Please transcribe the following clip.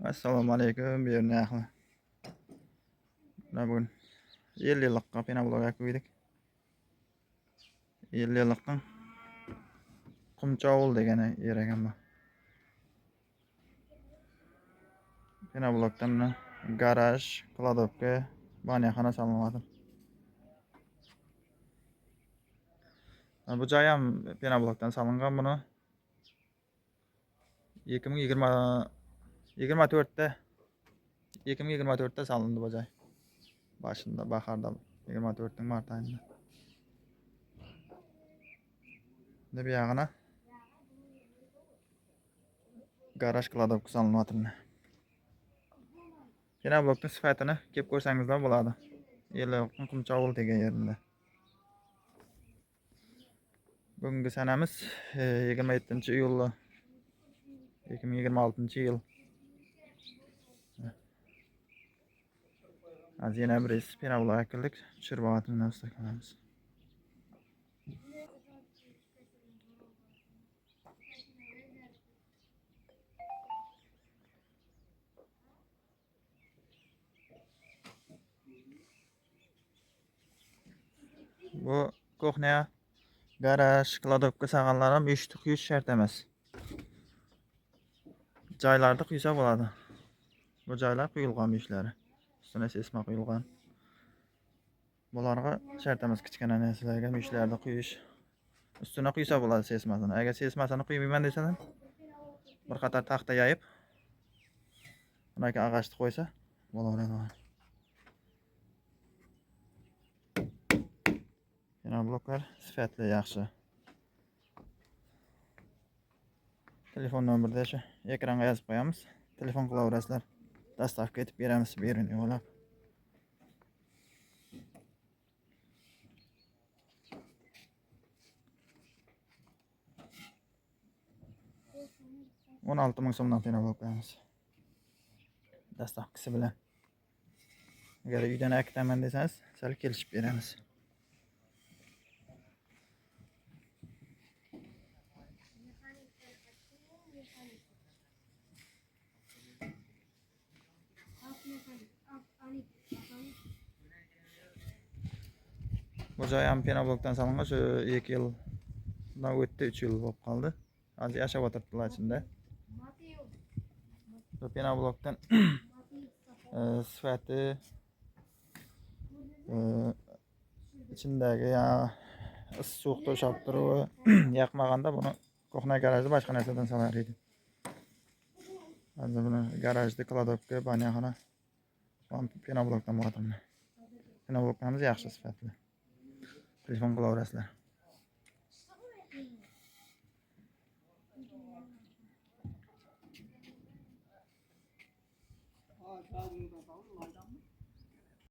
Assalomu alaykum, berni ahli. Mana bugun 50 yillikqa penoblok qo'ydik. 50 yillikdan Qumchovul degani yer ekan bu. Penoblokdan mana garaj, kladovka, banyaxona salmoqda. Bu joy ham penoblokdan solingan buni 2024da salindi bu joy. Başında baharda 24 mart ayında. Ne bir yağına garaj kladovka salınıyaptı. Penoblokning sifatini kelib ko'rsangizlar bo'ladi. Yilliqning Qumchovul degan yerinde. Bugungi sanamiz 27-iyul 2026-yil. Az yana bir penoblok akildik. Tushirib olganimdan ustakanamiz. Bu kuxnya, garaj, kladovka sağanlarım eshitib quyish shart emas. Joylarda quysa bo'ladi. Bu joylar quyilgan ishlari. Ustuna sesma quyilgan. Bularga shart emas kichkina narsalarga ishlarda quyish. Ustuna quysa bo'ladi sesmasini. Agar sesmasini quymayman desalar, bir qator taxta yayib, bunaki ag'ashni qo'ysa bo'laveradi. Penobloklar sifatli, yaxshi. Telefon nomerida shu ekranga yozib qo'yamiz. Telefon qilaverasizlar. Dostavka etib beramiz, bering yo'lab. $16,000 so'mdan penoblok qo'yamiz. Dostavkasi bilan. Agar uydan akitaman desangiz, sal kelishib beramiz. Bu joy ham penoblokdan solingan, shu 2 yildan o'tdi, 3 yil bo'lib qoldi. Hozir yashab o'tiribdilar ichida. Bu penoblokdan sifati ichindagi issiq to'shab turuvi yoqmaganda buni ko'hna garajda boshqa narsadan solar edi. Hozir buni garajda kladovka, banyaxona penoblokdan bo'ladim. Penobloklarimiz yaxshi sifatli. Telefon qilaverasizlar.